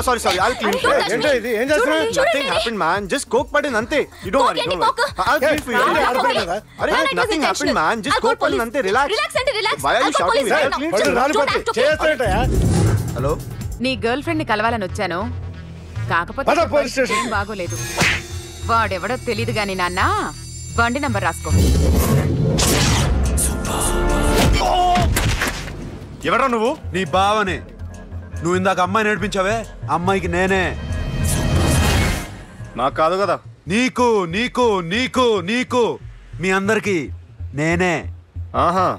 Sorry I'll clean for you. ఏంటో ఇది ఏం చేస్తున్నావ్? Nothing happened man, just coke పడింది అంతే. You don't worry. I'll clean for you. అరే nothing happened man, just coke పడింది అంతే. Relax. Why are you shouting? Hello, నీ గర్ల్ ఫ్రెండ్ ని కలవాలని వచ్చాను. కాకపోతే ఏం బాగోలేదు. వాడెవడో తెలీదు గాని నాన్న, బండి నంబర్ రాసుకో. ఎవరా నువ్వు? నీ బావనే. నువ్వు ఇందాక అమ్మాయి నేర్పించావే, అమ్మాయికి నేనే. నాకు కాదు కదా. నీకు నీకు నీకు నీకు మీ అందరికి నేనే. ఆహా,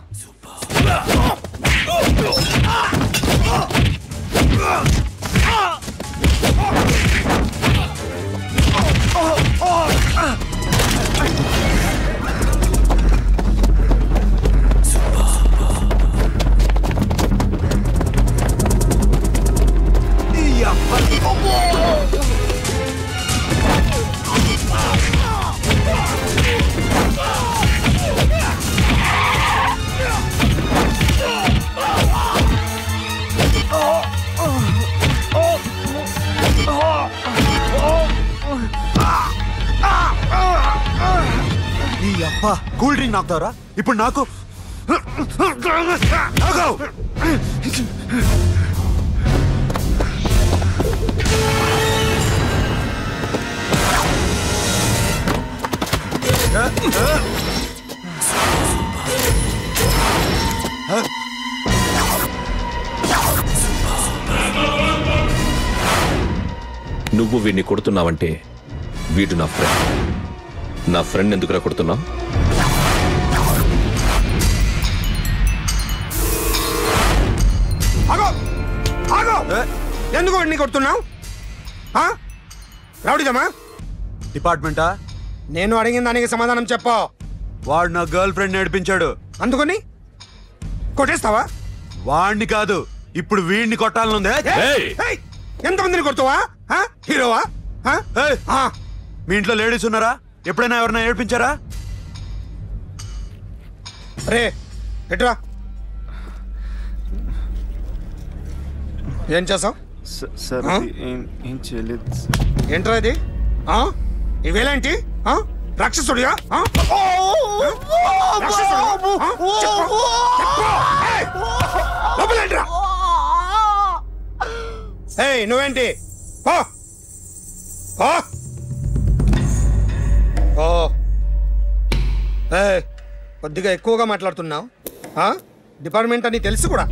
కూల్ డ్రింక్ నాకుతారా ఇప్పుడు? నాకు నువ్వు వీడిని కొడుతున్నావంటే వీడు నా ఫ్రెండ్. నా ఫ్రెండ్ ఎందుకురా కొడుతున్నావు? ఎందుకు వాడిని కొడుతున్నావు? రౌడీదమ్మా? డిపార్ట్మెంటా? నేను అడిగిన దానికి సమాధానం చెప్పు. వాడు నా గర్ల్ ఫ్రెండ్ నేర్పించాడు. అందుకని కొట్టేస్తావా? వాడిని కాదు, ఇప్పుడు వీడిని కొట్టాలనుందే. ఎంతమందిని కొడుతావా? హీరోవా? మీ ఇంట్లో లేడీస్ ఉన్నారా? ఎప్పుడైనా ఎవరైనా ఏడ్పించారా? రే ఎట్రా, ఏం చేసావు? సార్ ఏం చేయలేదు. ఏంట్రా ఇది? ఇవేలాంటి రాక్షసుడియా? నువ్వేంటి? కొద్దిగా ఎక్కువగా మాట్లాడుతున్నావు. డిపార్ట్మెంట్ అని తెలుసు కూడా.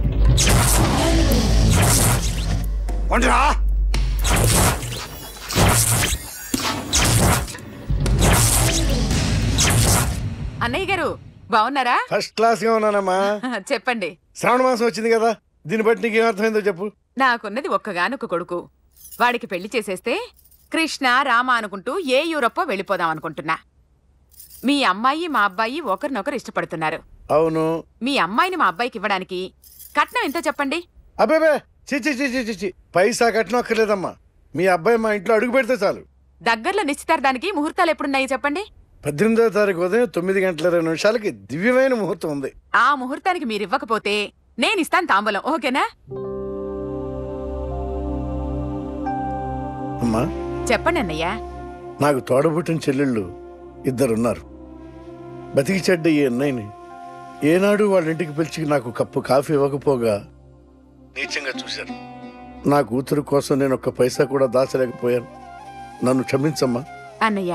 అన్నయ్య గారు బాగున్నారా? ఫస్ట్ క్లాస్ గా ఉన్నానమ్మా. చెప్పండి. శ్రావణ మాసం వచ్చింది కదా, దీన్ని బట్టి నీకు ఏమర్థమైందో చెప్పు. నాకున్నది ఒక్కగానొక్క కొడుకు. వాడికి పెళ్లి చేసేస్తే కృష్ణ రామ అనుకుంటూ ఏ యూరప్పో వెళ్ళిపోదాం అనుకుంటున్నా. మీ అమ్మాయి మా అబ్బాయి ఒకరినొకరు ఇష్టపడుతున్నారు. అవును. మీ అమ్మాయిని మా అబ్బాయికి ఇవ్వడానికి కట్నం ఎంతో చెప్పండి. అబ్బే చిచి పైసా కట్నం అక్కర్లేదమ్మా. మీ అబ్బాయి మా ఇంట్లో అడుగు పెడితే చాలు. దగ్గరలో నిశ్చితార్థానికి ముహూర్తాలు ఎప్పుడున్నాయి చెప్పండి. 18వ తారీఖు ఉదయం 9:20 దివ్యమైన ముహూర్తం ఉంది. ఆ ముహూర్తానికి మీరు ఇవ్వకపోతే నేను ఇస్తాను తాంబూలం. ఓకేనా? అమ్మా చెప్పండి అన్నయ్య. నాకు తోడబుట్టిన చెల్లెళ్ళు 2 ఉన్నారు. బతికి చెడ్డ ఈ అన్నయ్యని ఏనాడు వాళ్ళ ఇంటికి పిలిచి నాకు కప్పు కాఫీ ఇవ్వకపోగా నీచంగా చూశారు. నా కూతురు కోసం నేను ఒక్క పైసా కూడా దాచలేకపోయాను. నన్ను క్షమించమ్మా. అన్నయ్య,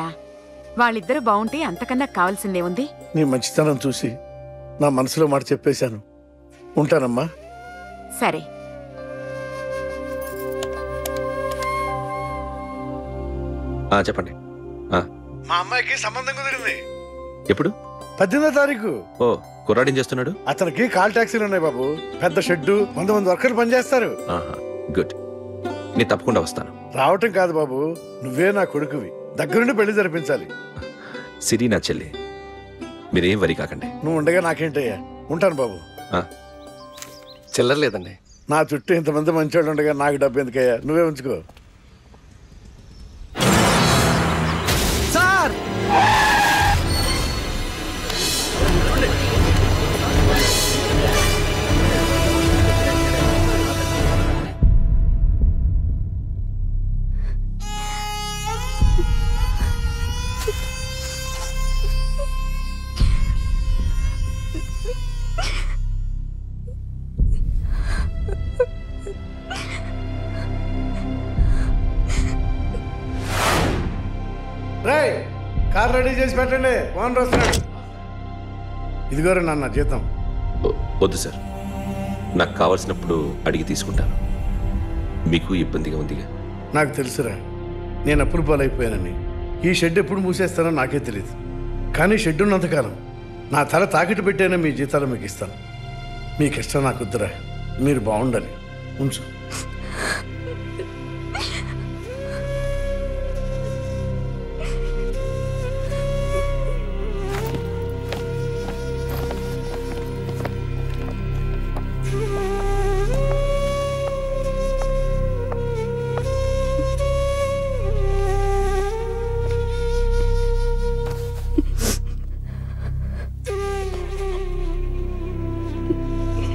వాళ్ళిద్దరూ బాగుంటే అంతకన్నా కావాల్సిందే ఉంది. నీ మంచితనం చూసి నా మనసులో మాట చెప్పేశాను. ఉంటానమ్మా. సరే. చెప్పండి. మా అమ్మాయికి సంబంధం కుదిరింది. ఎప్పుడు? 18వ తారీఖు. ఓ, కుర్రాడేం చేస్తున్నాడు? అతనికి కాల్ టాక్సీలు ఉన్నాయి బాబు. పెద్ద షెడ్డు, 100 వర్కర్లు పనిచేస్తారు. గుడ్. నేను తప్పకుండా వస్తాను. రావటం కాదు బాబు, నువ్వే నా కొడుకువి. దగ్గరుండి పెళ్లి జరిపించాలి. సిరి నా చెల్లి, మీరేం వరి కాకండి. నువ్వు ఉండగా నాకేంటయ్యా. ఉంటాను బాబు. చిల్లర లేదండి. నా చుట్టూ ఇంతమంది మంచోళ్ళు ఉండగా నాకు డబ్బు ఎందుకయ్యా? నువ్వే ఉంచుకో. సార్ కార్ రెడీ చేసి పెట్టండి, ఓనర్ వస్తున్నాడు. ఇదిగోరా నాన్న జీతం. వద్దు సార్, నాకు కావాల్సినప్పుడు అడిగి తీసుకుంటాను. మీకు ఇబ్బందిగా ఉందిగా? నాకు తెలుసురా, నేను అప్పులు పాలైపోయానని. ఈ షెడ్ ఎప్పుడు మూసేస్తానో నాకే తెలియదు. కానీ షెడ్ ఉన్నంతకాలం నా తల తాకిట్టు పెట్టైనా మీ జీతాలు మీకు ఇస్తాను. మీకు ఇష్టం నాకు వద్దురా, మీరు బాగుండాలి. ఉంచు.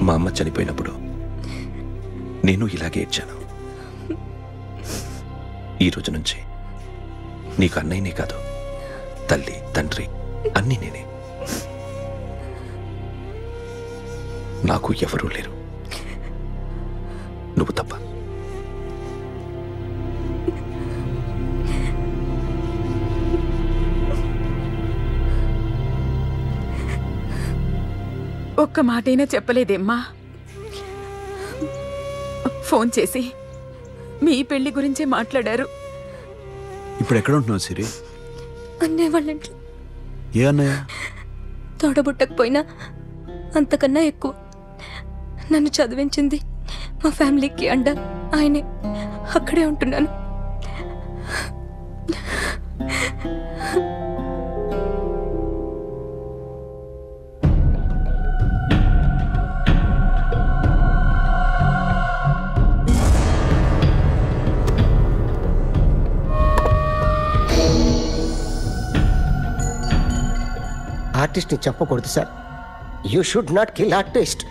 మా అమ్మ చనిపోయినప్పుడు నేను ఇలాగే ఏడ్చాను. ఈ రోజు నుంచి నీకు అన్నయ్యనే కాదు, తల్లి తండ్రి అన్నీ నేనే. నాకు ఎవరూ లేరు, నువ్వు తప్ప. ఒక్క మాటైనా చెప్పలేదేమ్మా? ఫోన్ చేసి మీ పెళ్లి గురించే మాట్లాడారు. ఇప్పుడు ఎక్కడ ఉంటున్నావు సిరి? అన్నయ్య వాళ్ళ ఇంట్లో. ఏ అన్నయ్య? తోడబుట్టకపోయినా అంతకన్నా ఎక్కువ నన్ను చదివించింది మా ఫ్యామిలీకి అండ ఆయనే. అక్కడే ఉంటున్నాను. ఆర్టిస్ట్ని చెప్పకూడదు sir. You should not kill artist.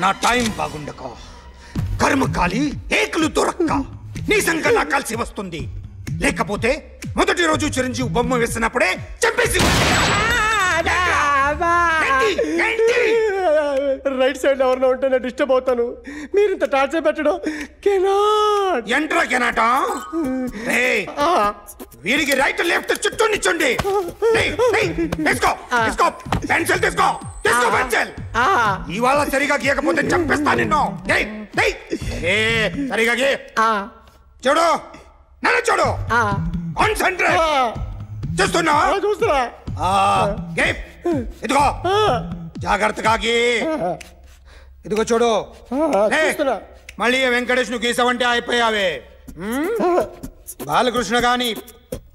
నా టైం బాగుండక కర్మ కాలి ఏకులు దొరక్క నీ సంగ నా కలిసి వస్తుంది. లేకపోతే మొదటి రోజు చిరంజీవి బొమ్మ వేసినప్పుడే చెప్పేసి రైట్ సైడ్ ఎవరిలో ఉంటే నేను డిస్టర్బ్ అవుతాను. మీరు ఇంత టార్చర్ పెట్టడం కెనాట్. ఎంట్రా కెనాట. వీరికి రైట్ లెఫ్ట్ చుట్టూ నిచ్చండి. పెన్సిల్ తీసుకో, తీసుకో పెన్సిల్. ఇవాళ సరిగా గీయకపోతే చంపేస్తా నిన్ను. సరిగా గీ. చూడు, నన్ను చూడు. కాన్సంట్రేట్. చూస్తున్నా? చూస్తున్నా. ఇదిగో జాగ్రత్తగా గీ. ఇదిగో చూడు. మళ్ళీ వెంకటేష్ ను గీసావంటే అయిపోయావే. బాలకృష్ణ గాని,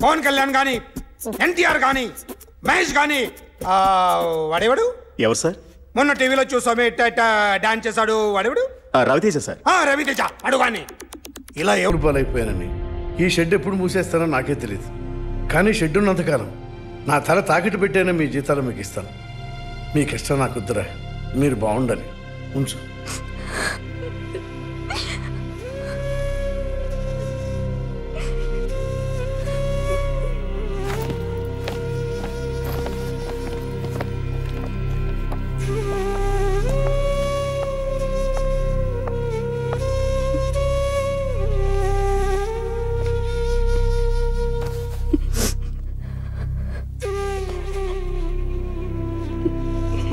పవన్ కళ్యాణ్ గాని, ఎన్టీఆర్ గాని, మహేష్ గాని, వాడేవాడు? ఎవరు సార్? మొన్న టీవీలో చూసామే డాన్స్ చేశాడు, వాడేవాడు? రవితేజ సార్. రవితేజ అడుగాని. ఇలా ఎవరు పాలైపోయానని. ఈ షెడ్ ఎప్పుడు మూసేస్తానో నాకే తెలియదు. కానీ షెడ్ ఉన్నంతకాలం నా తల తాకిట్టు పెట్టైనా మీ జీతాలు మీకు ఇస్తాను. మీకు ఇష్టం నాకు వద్దురా, మీరు బాగుండాలి. ఉంచు.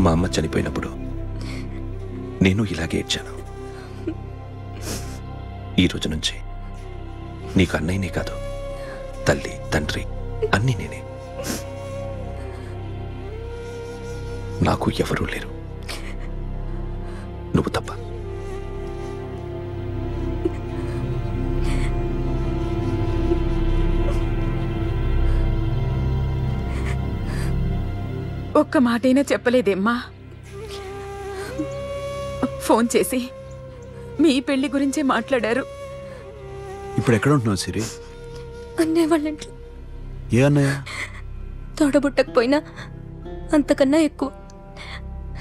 మా అమ్మ చనిపోయినప్పుడు నేను ఇలాగే ఏడ్చాను. ఈ రోజు నుంచి నీకు అన్నయ్యనే కాదు, తల్లి తండ్రి అన్నీ నేనే. నాకు ఎవరూ లేరు, నువ్వు తప్ప. ఒక్క మాటైనా చెప్పలేదేమ్మా? ఫోన్ చేసి మీ పెళ్లి గురించే మాట్లాడారు. ఇప్పుడు ఎక్కడ ఉంటున్నావు సిరి? అన్నయ్య వాళ్ళ ఇంట్లో. ఏ అన్నయ్య? తోడబుట్టకపోయినా అంతకన్నా ఎక్కువ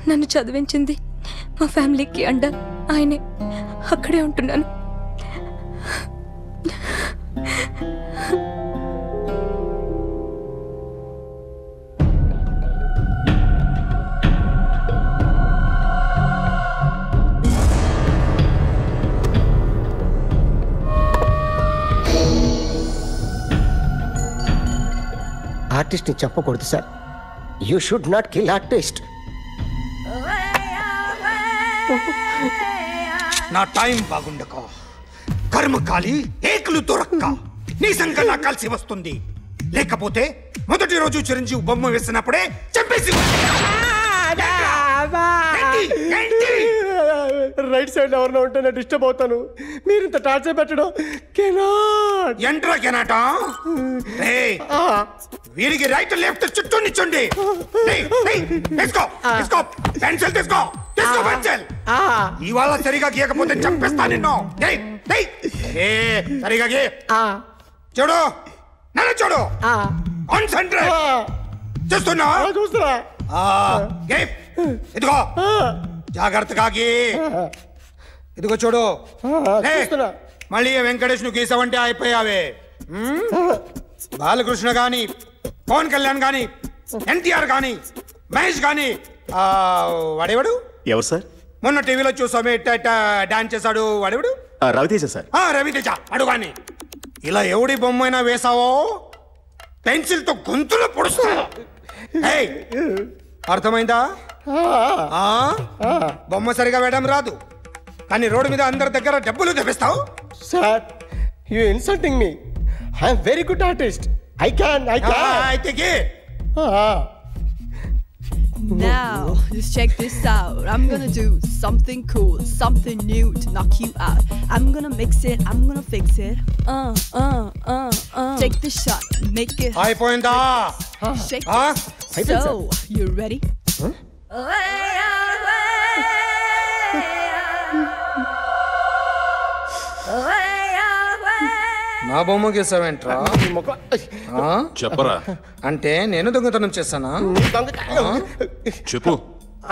నన్ను చదివించింది మా ఫ్యామిలీకి అండ ఆయనే. అక్కడే ఉంటున్నాను. ఆర్టిస్ట్ని చెప్పకూడదు sir. You should not kill artist. నా టైం బాగుండకో, కర్మకాలి ఏకులు దొరక్క నీ సంకల్లా కలిసి వస్తుంది. లేకపోతే మొదటి రోజు చిరంజీవి బొమ్మ వేసినప్పుడే చంపేసి రైట్ సైడ్ ఎవరినో ఉంటే నేను డిస్టర్బ్ అవుతాను. మీరు ఇంత టార్చర్ పెట్టడం కెనాట్. ఎంట్రా కెనాటా? వీరికి రైట్ లెఫ్ట్ చుట్టూ నిచ్చండి. తీసుకో తీసుకో పెన్సిల్, తీసుకో తీసుకో పెన్సిల్. ఇవాళ సరిగా గీయకపోతే చంపేస్తా నిన్ను. సరిగా గీ. చూడు నన్ను చూడు, కాన్సంట్రేట్. చూస్తున్నా చూస్తున్నా. ఇదిగో జాగ్రత్తగా గీ. ఇదిగో చూడు. మళ్ళీ వెంకటేష్ ను గీసావంటే అయిపోయావే. బాలకృష్ణ గాని, పవన్ కళ్యాణ్ గాని, ఎన్టీఆర్ గాని, మహేష్ గాని, వాడేవాడు ఎవరు సార్? మొన్న టీవీలో చూసామే డాన్స్ చేశాడు, వాడేవాడు? రవితేజ సార్. రవితేజ అడు గాని. ఇలా ఎవడి బొమ్మైనా వేసావో పెన్సిల్ తో గొంతులో పొడుస్తా. అర్థమైందా? బొమ్మ సరిగా వేయడం రాదు, కానీ రోడ్డు మీద అందరి దగ్గర డబ్బులు తెప్పిస్తావు. Sir, you insulting me. I'm very good artist. I can. అయితే Now, just check this out. I'm gonna do something cool, something new to knock you out. I'm gonna mix it, I'm gonna fix it. Take the shot, make it hot. అయిపోయిందా? Shake it. So, you ready? నా బొమ్మ గీసావేంట్రా? చెప్పరా. అంటే నేను దొంగతనం చేశానా? చెప్పు.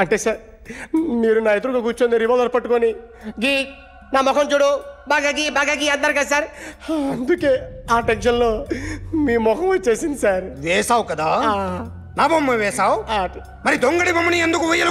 అంటే సార్, మీరు నా ఎదురుగా కూర్చొని రివాల్వర్ పట్టుకొని గీ, నా ముఖం చూడు, బాగా గీ అన్నారు కదా సార్. అందుకే ఆ టెన్షన్లో మీ ముఖం వచ్చేసింది సార్. వేసావు కదా, నా బొమ్మ వేసావు, మరి దొంగడి బొమ్మని ఎందుకు వేయలేదు?